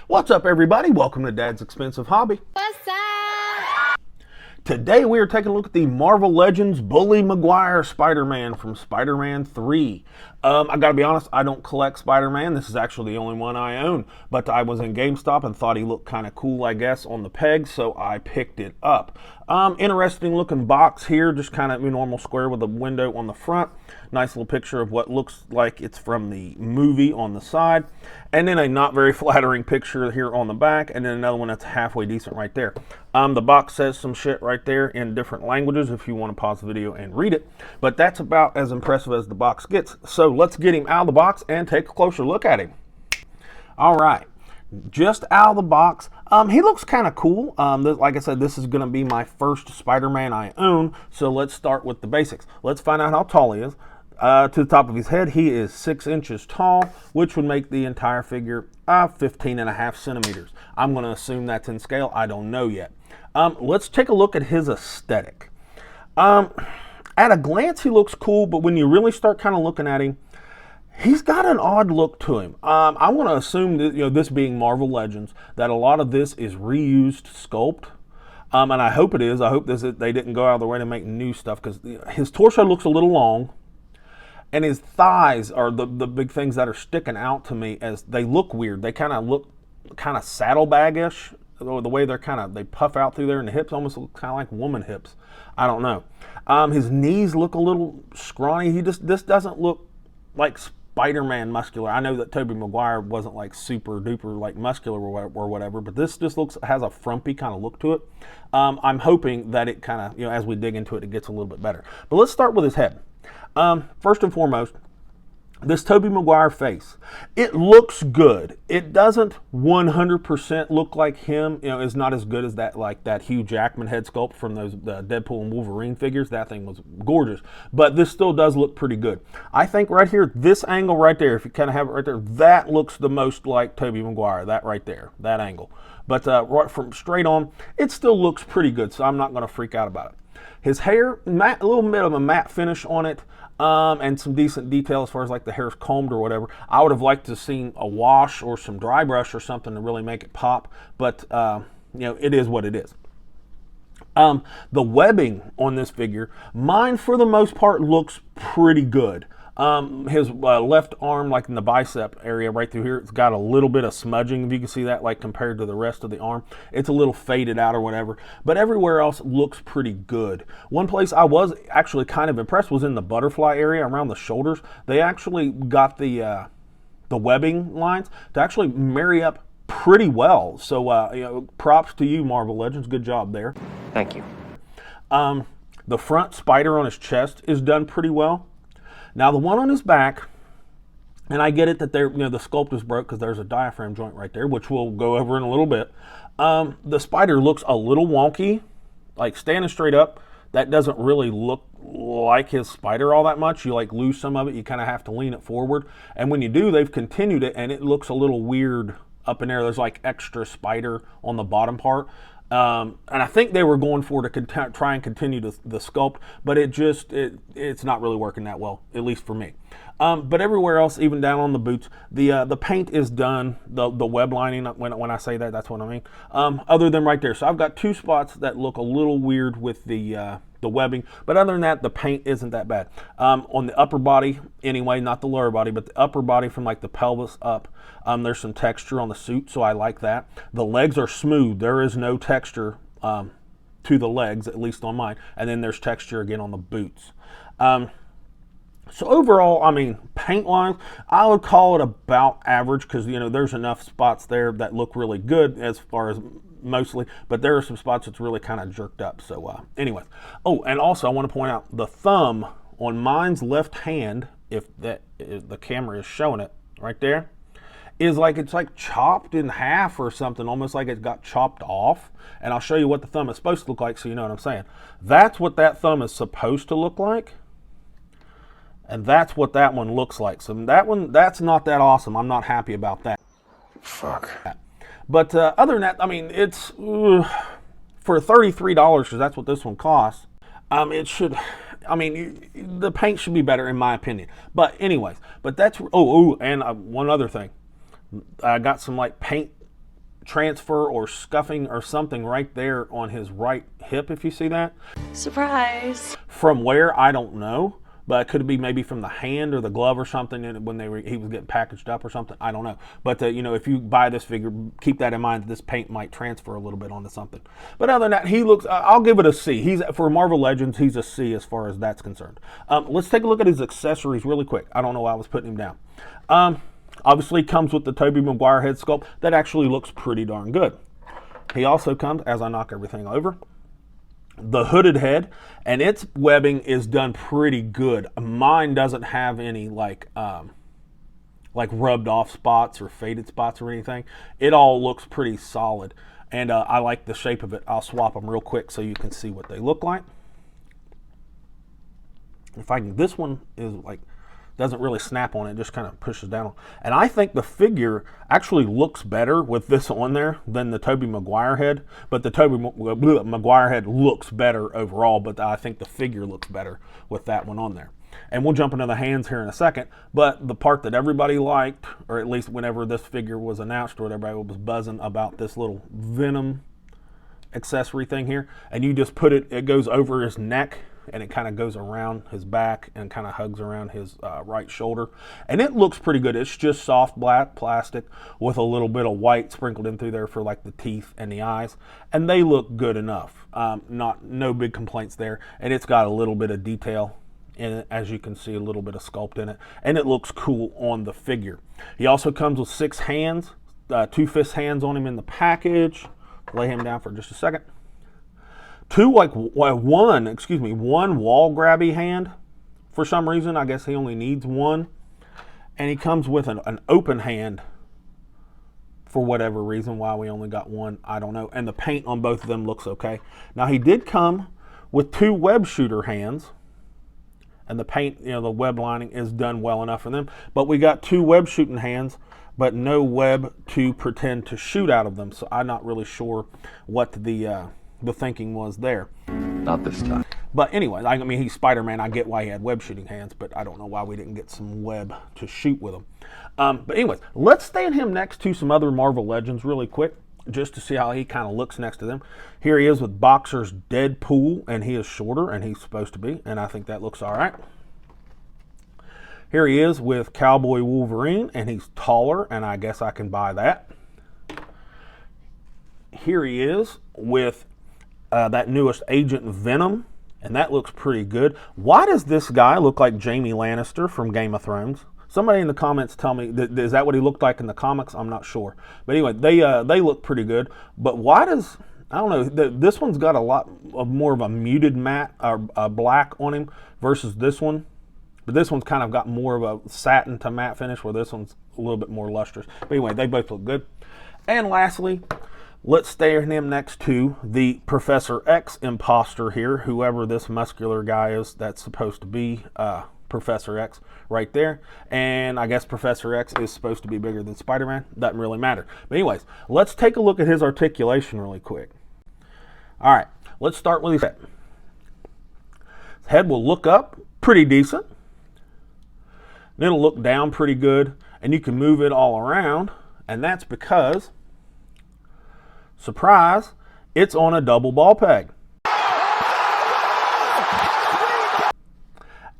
What's up, everybody? Welcome to Dad's Expensive Hobby. What's up? Today we are taking a look at the Marvel Legends Bully Maguire Spider-Man from Spider-Man 3. I gotta be honest, I don't collect Spider-Man. This is actually the only one I own, but I was in GameStop and thought he looked kind of cool, I guess, on the peg, so I picked it up. Interesting looking box here, just kind of a normal square with a window on the front. Nice little picture of what looks like it's from the movie on the side. And then a not very flattering picture here on the back, and then another one that's halfway decent right there. The box says some shit right there in different languages if you want to pause the video and read it. But that's about as impressive as the box gets. So let's get him out of the box and take a closer look at him. All right. Just out of the box, he looks kind of cool. Like I said, this is going to be my first Spider-Man I own, so let's start with the basics. Let's find out how tall he is. To the top of his head, he is 6 inches tall, which would make the entire figure 15.5 centimeters. I'm going to assume that's in scale. I don't know yet. Let's take a look at his aesthetic. At a glance, he looks cool, but when you really start kind of looking at him, he's got an odd look to him. I want to assume that, this being Marvel Legends, that a lot of this is reused sculpt. And I hope it is. I hope they didn't go out of their way to make new stuff, because his torso looks a little long, and his thighs are the big things that are sticking out to me, as they look weird. They kind of look kind of saddlebag-ish, the way they puff out through there, and the hips almost look kind of like woman hips. I don't know. His knees look a little scrawny. This doesn't look like Spider-Man muscular. I know that Tobey Maguire wasn't like super duper like muscular or whatever, but this just has a frumpy kind of look to it. I'm hoping that it kind of, as we dig into it, it gets a little bit better. But let's start with his head. First and foremost, this Tobey Maguire face, it looks good. It doesn't 100% look like him. It's not as good as that Hugh Jackman head sculpt from those Deadpool and Wolverine figures. That thing was gorgeous, but this still does look pretty good. I think right here, this angle right there, if you kind of have it right there, that looks the most like Tobey Maguire. That right there, that angle. But right from straight on, it still looks pretty good. So I'm not going to freak out about it. His hair, a little bit of a matte finish on it. And some decent detail as far as like the hair's combed or whatever. I would have liked to have seen a wash or some dry brush or something to really make it pop, but it is what it is. The webbing on this figure, mine for the most part looks pretty good. His left arm, like in the bicep area right through here, it's got a little bit of smudging, if you can see that, like compared to the rest of the arm. It's a little faded out or whatever, but everywhere else looks pretty good. One place I was actually kind of impressed was in the butterfly area around the shoulders. They actually got the webbing lines to actually marry up pretty well. So, props to you, Marvel Legends. Good job there. Thank you. The front spider on his chest is done pretty well. Now the one on his back, and I get it that the sculpt is broke because there's a diaphragm joint right there, which we'll go over in a little bit. The spider looks a little wonky, like standing straight up. That doesn't really look like his spider all that much. You lose some of it. You kind of have to lean it forward. And when you do, they've continued it, and it looks a little weird up in there. There's like extra spider on the bottom part. And I think they were going for to try and continue the sculpt, but it's not really working that well, at least for me. But everywhere else, even down on the boots, the paint is done. The web lining, when I say that, that's what I mean. Other than right there, so I've got two spots that look a little weird with the webbing, but other than that, the paint isn't that bad. On the upper body, anyway, not the lower body, but the upper body from like the pelvis up, there's some texture on the suit, so I like that. The legs are smooth. There is no texture to the legs, at least on mine, and then there's texture again on the boots. So overall, paint-wise, I would call it about average, because there's enough spots there that look really good as far as mostly, but there are some spots that's really kind of jerked up. So anyways, and also I want to point out the thumb on mine's left hand, if the camera is showing it right there, is it's like chopped in half or something, almost like it got chopped off. And I'll show you what the thumb is supposed to look like, so you know what I'm saying. That's what that thumb is supposed to look like, and that's what that one looks like. So that's not that awesome. I'm not happy about that. Fuck. But other than that, it's for $33, because that's what this one costs. It should, the paint should be better in my opinion. But anyways, but that's, and one other thing. I got some paint transfer or scuffing or something right there on his right hip, if you see that. Surprise. From where, I don't know, but it could be maybe from the hand or the glove or something when he was getting packaged up or something. I don't know. But you know, if you buy this figure, keep that in mind that this paint might transfer a little bit onto something. But other than that, he looks, I'll give it a C. For Marvel Legends, he's a C as far as that's concerned. Let's take a look at his accessories really quick. I don't know why I was putting him down. Obviously comes with the Tobey Maguire head sculpt. That actually looks pretty darn good. He also comes, as I knock everything over, the hooded head, and its webbing is done pretty good. Mine doesn't have any like rubbed off spots or faded spots or anything. It all looks pretty solid, and I like the shape of it. I'll swap them real quick so you can see what they look like. This one is like, doesn't really snap on it, just kind of pushes down. And I think the figure actually looks better with this on there than the Tobey Maguire head. But the Tobey Maguire head looks better overall, but I think the figure looks better with that one on there. And we'll jump into the hands here in a second. But the part that everybody liked, or at least whenever this figure was announced or whatever, everybody was buzzing about this little Venom accessory thing here. And you just put it goes over his neck, and it kind of goes around his back and kind of hugs around his right shoulder. And it looks pretty good. It's just soft black plastic with a little bit of white sprinkled in through there for like the teeth and the eyes. And they look good enough. No big complaints there. And it's got a little bit of detail in it, as you can see, a little bit of sculpt in it. And it looks cool on the figure. He also comes with 6 hands, 2 fist hands on him in the package. Lay him down for just a second. One wall grabby hand. For some reason, I guess he only needs one. And he comes with an open hand for whatever reason. Why we only got one, I don't know. And the paint on both of them looks okay. Now, he did come with 2 web shooter hands. And the paint, the web lining is done well enough for them. But we got 2 web shooting hands, but no web to pretend to shoot out of them. So I'm not really sure what the thinking was there. Not this time. But anyway, I mean, he's Spider-Man. I get why he had web shooting hands, but I don't know why we didn't get some web to shoot with him. But anyways, let's stand him next to some other Marvel Legends really quick, just to see how he kind of looks next to them. Here he is with Boxer's Deadpool, and he is shorter, and he's supposed to be, and I think that looks all right. Here he is with Cowboy Wolverine, and he's taller, and I guess I can buy that. Here he is with that newest Agent Venom, and that looks pretty good. Why does this guy look like Jaime Lannister from Game of Thrones? Somebody in the comments tell me, is that what he looked like in the comics? I'm not sure. But anyway, they look pretty good. But why does, I don't know, this one's got a lot of more of a muted matte or black on him versus this one. But this one's kind of got more of a satin to matte finish, where this one's a little bit more lustrous. But anyway, they both look good. And lastly, let's stand him next to the Professor X imposter here, whoever this muscular guy is that's supposed to be Professor X right there. And I guess Professor X is supposed to be bigger than Spider-Man. Doesn't really matter. But anyways, let's take a look at his articulation really quick. All right, let's start with his head. His head will look up pretty decent. And it'll look down pretty good. And you can move it all around. And that's because, surprise, it's on a double ball peg.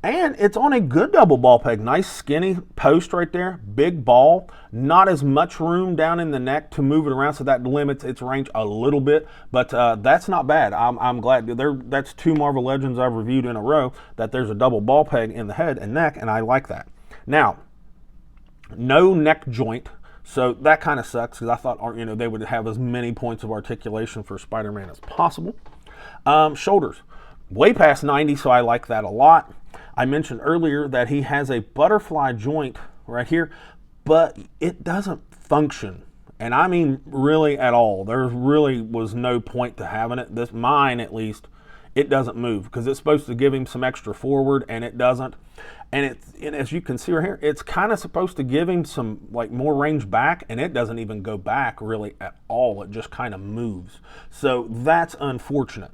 And it's on a good double ball peg. Nice skinny post right there. Big ball. Not as much room down in the neck to move it around, so that limits its range a little bit. But that's not bad. I'm glad. That's 2 Marvel Legends I've reviewed in a row that there's a double ball peg in the head and neck, and I like that. Now, no neck joint. So that kind of sucks, because I thought they would have as many points of articulation for Spider-Man as possible. Shoulders, way past 90, so I like that a lot. I mentioned earlier that he has a butterfly joint right here, but it doesn't function. And I mean really at all. There really was no point to having it. Mine at least, it doesn't move, because it's supposed to give him some extra forward, and it doesn't. And as you can see right here, it's kind of supposed to give him some more range back, and it doesn't even go back really at all. It just kind of moves. So that's unfortunate.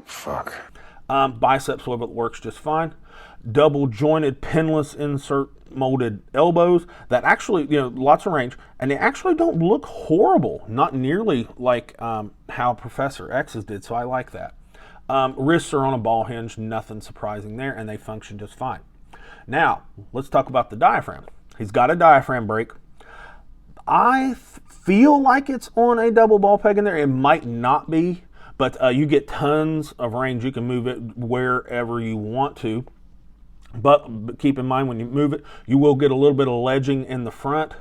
Fuck. Bicep swivel works just fine. double jointed pinless insert molded elbows that actually, lots of range, and they actually don't look horrible, not nearly like how Professor X's did, so I like that. Wrists are on a ball hinge, nothing surprising there, and they function just fine. Now, let's talk about the diaphragm. He's got a diaphragm brake. I feel like it's on a double ball peg in there. It might not be, but you get tons of range. You can move it wherever you want to. But keep in mind, when you move it, you will get a little bit of ledging in the front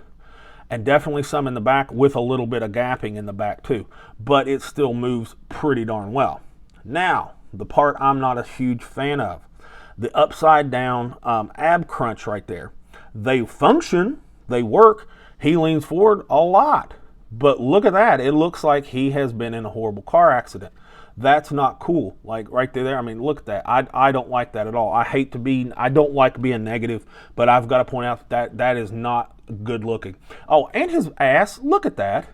and definitely some in the back with a little bit of gapping in the back too. But it still moves pretty darn well. Now, the part I'm not a huge fan of, the upside down ab crunch right there. They function, they work. He leans forward a lot, but look at that. It looks like he has been in a horrible car accident. That's not cool. Like right there, I mean, look at that. I don't like that at all. I don't like being negative, but I've got to point out that is not good looking. Oh, and his ass, look at that.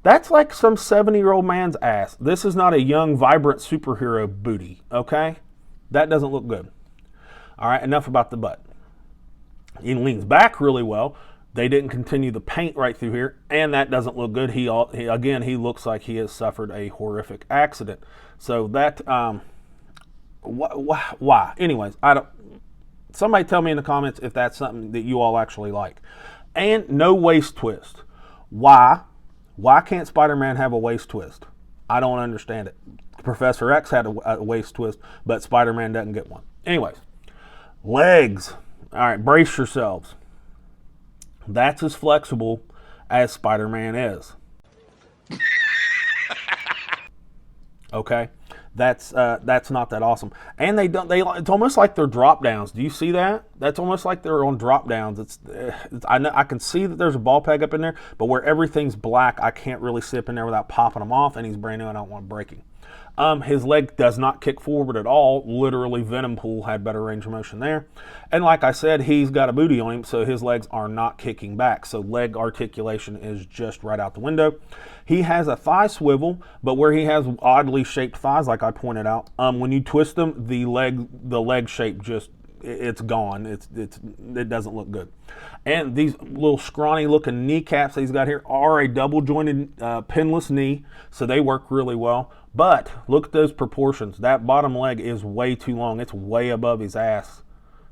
That's like some 70-year-old man's ass. This is not a young, vibrant superhero booty, okay? That doesn't look good. All right, enough about the butt. He leans back really well. They didn't continue the paint right through here, and that doesn't look good. He looks like he has suffered a horrific accident. So that, why? Anyways, somebody tell me in the comments if that's something that you all actually like. And no waist twist. Why? Why can't Spider-Man have a waist twist? I don't understand it. Professor X had a waist twist, but Spider-Man doesn't get one. Anyways, legs. All right, brace yourselves. That's as flexible as Spider-Man is. Okay, that's not that awesome. And it's almost like they're drop downs. Do you see that? That's almost like they're on drop downs. I can see that there's a ball peg up in there, but where everything's black, I can't really sit up in there without popping them off. And he's brand new. I don't want breaking. His leg does not kick forward at all. Literally, Venom Pool had better range of motion there. And like I said, he's got a booty on him, so his legs are not kicking back. So leg articulation is just right out the window. He has a thigh swivel, but where he has oddly shaped thighs, like I pointed out, when you twist them, the leg shape just, it's gone. It doesn't look good. And these little scrawny looking kneecaps that he's got here are a double jointed pinless knee, so they work really well. But look at those proportions. That bottom leg is way too long. It's way above his ass.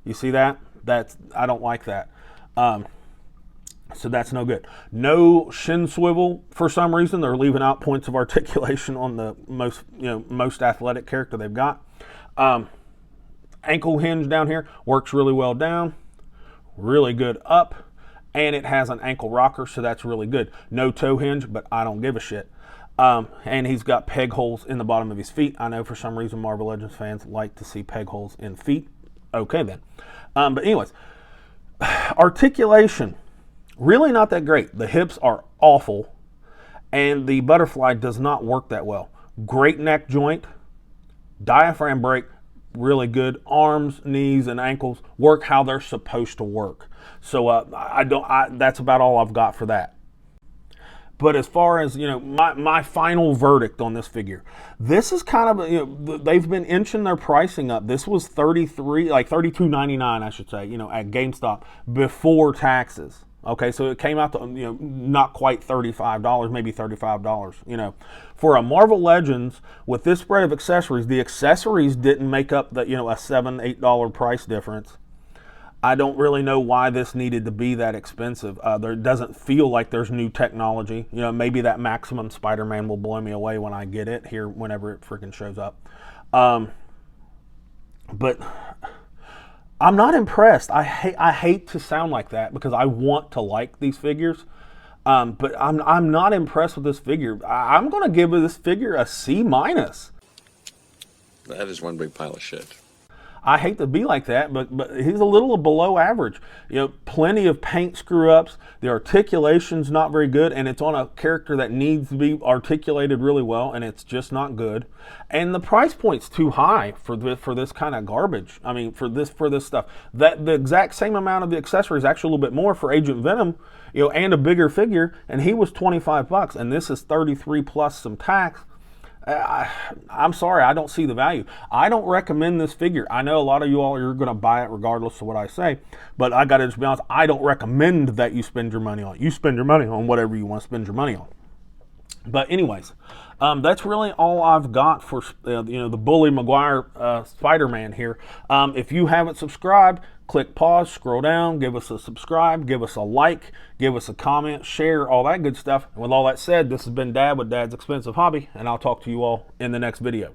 You see that? I don't like that. So that's no good. No shin swivel for some reason. They're leaving out points of articulation on the most athletic character they've got. Ankle hinge down here works really well down. Really good up. And it has an ankle rocker, so that's really good. No toe hinge, but I don't give a shit. And he's got peg holes in the bottom of his feet. I know for some reason Marvel Legends fans like to see peg holes in feet. Okay then. But anyways, articulation, really not that great. The hips are awful, and the butterfly does not work that well. Great neck joint, diaphragm brake, really good. Arms, knees, and ankles work how they're supposed to work. So that's about all I've got for that. But as far as, my final verdict on this figure, this is kind of, they've been inching their pricing up. This was $32.99, I should say, at GameStop before taxes. Okay, so it came out to, not quite $35, maybe $35, For a Marvel Legends, with this spread of accessories, the accessories didn't make up the, a $7, $8 price difference. I don't really know why this needed to be that expensive. There doesn't feel like there's new technology. Maybe that Maximum Spider-Man will blow me away when I get it here, whenever it freaking shows up. But I'm not impressed. I hate to sound like that because I want to like these figures. But I'm not impressed with this figure. I'm going to give this figure a C-. That is one big pile of shit. I hate to be like that, but he's a little below average. Plenty of paint screw-ups. The articulation's not very good, and it's on a character that needs to be articulated really well, and it's just not good. And the price point's too high for this kind of garbage. I mean, for this stuff. The exact same amount of the accessories, actually a little bit more for Agent Venom, and a bigger figure, and he was $25, and this is $33 plus some tax. I'm sorry, I don't see the value. I don't recommend this figure. I know a lot of you all are going to buy it regardless of what I say, but I got to just be honest, I don't recommend that you spend your money on it. You spend your money on whatever you want to spend your money on. But anyways, that's really all I've got for the Bully Maguire Spider-Man here. If you haven't subscribed, click pause, scroll down, give us a subscribe, give us a like, give us a comment, share, all that good stuff. And with all that said, this has been Dad with Dad's Expensive Hobby, and I'll talk to you all in the next video.